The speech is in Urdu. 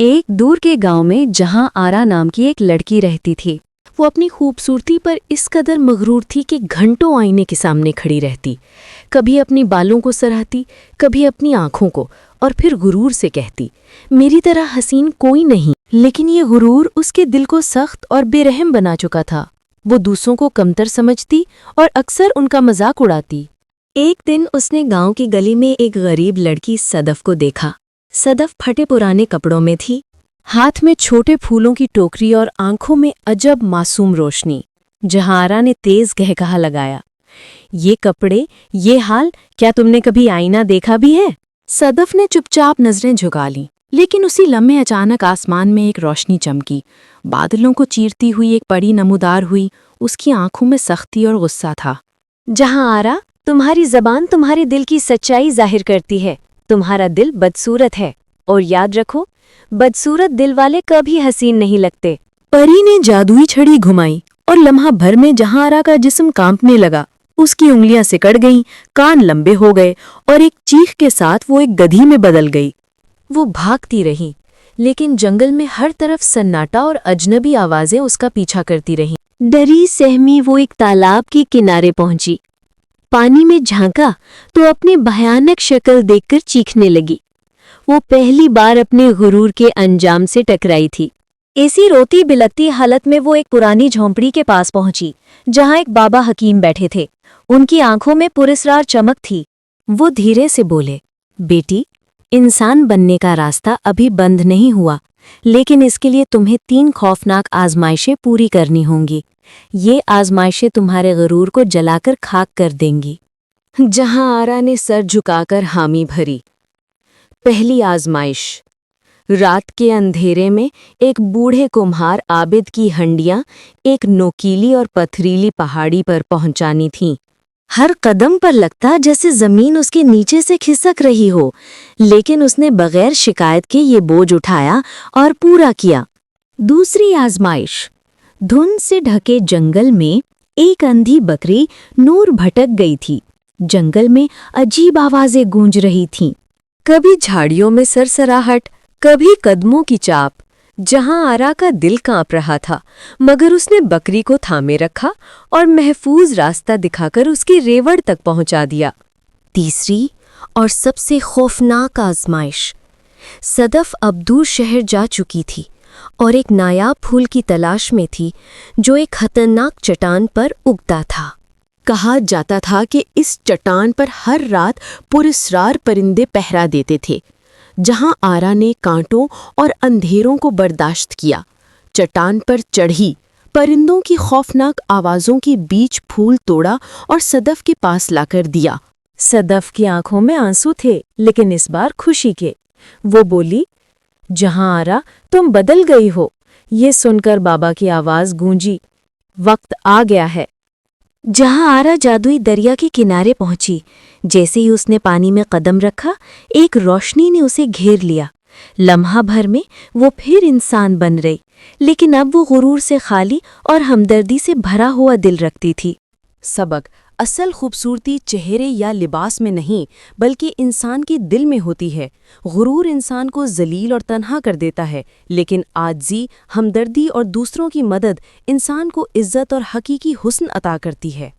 ایک دور کے گاؤں میں جہاں آرا نام کی ایک لڑکی رہتی تھی، وہ اپنی خوبصورتی پر اس قدر مغرور تھی کہ گھنٹوں آئینے کے سامنے کھڑی رہتی، کبھی اپنی بالوں کو سراہتی، کبھی اپنی آنکھوں کو، اور پھر غرور سے کہتی، میری طرح حسین کوئی نہیں۔ لیکن یہ غرور اس کے دل کو سخت اور بے رحم بنا چکا تھا۔ وہ دوسروں کو کمتر سمجھتی اور اکثر ان کا مذاق اڑاتی۔ ایک دن اس نے گاؤں کی گلی میں ایک غریب لڑکی صدف کو دیکھا۔ صدف پھٹے پرانے کپڑوں میں تھی، ہاتھ میں چھوٹے پھولوں کی ٹوکری اور آنکھوں میں عجب معصوم روشنی۔ جہاں آرا نے تیز کہکہا لگایا، یہ کپڑے، یہ حال، کیا تم نے کبھی آئینہ دیکھا بھی ہے؟ صدف نے چپ چاپ نظریں جھکا لیں، لیکن اسی لمحے اچانک آسمان میں ایک روشنی چمکی، بادلوں کو چیرتی ہوئی ایک پری نمودار ہوئی۔ اس کی آنکھوں میں سختی اور غصہ تھا۔ جہاں آرا، تمہاری زبان تمہارے دل کی سچائی ظاہر کرتی ہے، تمہارا دل بدصورت ہے، اور یاد رکھو، بدصورت دل والے کبھی حسین نہیں لگتے۔ پری نے جادوئی چھڑی گھمائی اور لمحہ بھر میں جہاں آرا کا جسم کانپنے لگا۔ اس کی انگلیاں سکڑ گئیں، کان لمبے ہو گئے، اور ایک چیخ کے ساتھ وہ ایک گدھی میں بدل گئی۔ وہ بھاگتی رہی، لیکن جنگل میں ہر طرف سناٹا اور اجنبی آوازیں اس کا پیچھا کرتی رہیں۔ ڈری سہمی وہ ایک تالاب کے کنارے پہنچی، پانی میں جھانکا تو اپنی بھیانک شکل دیکھ کر چیخنے لگی۔ وہ پہلی بار اپنے غرور کے انجام سے ٹکرائی تھی۔ ایسی روتی بلکتی حالت میں وہ ایک پرانی جھونپڑی کے پاس پہنچی، جہاں ایک بابا حکیم بیٹھے تھے۔ ان کی آنکھوں میں پراسرار چمک تھی۔ وہ دھیرے سے بولے، بیٹی، انسان بننے کا راستہ ابھی بند نہیں ہوا، لیکن اس کے لیے تمہیں 3 خوفناک آزمائشیں پوری کرنی ہوں گی۔ یہ آزمائشیں تمہارے غرور کو جلا کر خاک کر دیں گی۔ جہاں آرا نے سر جھکا کر حامی بھری۔ پہلی آزمائش، رات کے اندھیرے میں ایک بوڑھے کمہار عابد کی ہنڈیاں ایک نوکیلی اور پتھریلی پہاڑی پر پہنچانی تھیں۔ ہر قدم پر لگتا جیسے زمین اس کے نیچے سے کھسک رہی ہو، لیکن اس نے بغیر شکایت کے یہ بوجھ اٹھایا اور پورا کیا۔ دوسری آزمائش، دھند سے ڈھکے جنگل میں ایک اندھی بکری نور بھٹک گئی تھی۔ جنگل میں عجیب آوازیں گونج رہی تھیں، کبھی جھاڑیوں میں سرسراہٹ، کبھی قدموں کی چاپ۔ جہاں آرا کا دل کانپ رہا تھا، مگر اس نے بکری کو تھامے رکھا اور محفوظ راستہ دکھا کر اس کی ریوڑ تک پہنچا دیا۔ تیسری اور سب سے خوفناک آزمائش، صدف اب دور شہر جا چکی تھی اور ایک نایاب پھول کی تلاش میں تھی جو ایک خطرناک چٹان پر اگتا تھا۔ کہا جاتا تھا کہ اس چٹان پر ہر رات پراسرار پرندے پہرا دیتے تھے۔ جہاں آرا نے کانٹوں اور اندھیروں کو برداشت کیا، چٹان پر چڑھی، پرندوں کی خوفناک آوازوں کے بیچ پھول توڑا اور صدف کے پاس لا کر دیا۔ صدف کی آنکھوں میں آنسو تھے، لیکن اس بار خوشی کے۔ وہ بولی، جہاں آرا، تم بدل گئی ہو۔ یہ سن کر بابا کی آواز گونجی، وقت آ گیا ہے۔ جہاں آرا جادوئی دریا کے کنارے پہنچی، جیسے ہی اس نے پانی میں قدم رکھا، ایک روشنی نے اسے گھیر لیا۔ لمحہ بھر میں وہ پھر انسان بن رہی، لیکن اب وہ غرور سے خالی اور ہمدردی سے بھرا ہوا دل رکھتی تھی۔ سبق: اصل خوبصورتی چہرے یا لباس میں نہیں، بلکہ انسان کے دل میں ہوتی ہے۔ غرور انسان کو ذلیل اور تنہا کر دیتا ہے، لیکن عاجزی، ہمدردی اور دوسروں کی مدد انسان کو عزت اور حقیقی حسن عطا کرتی ہے۔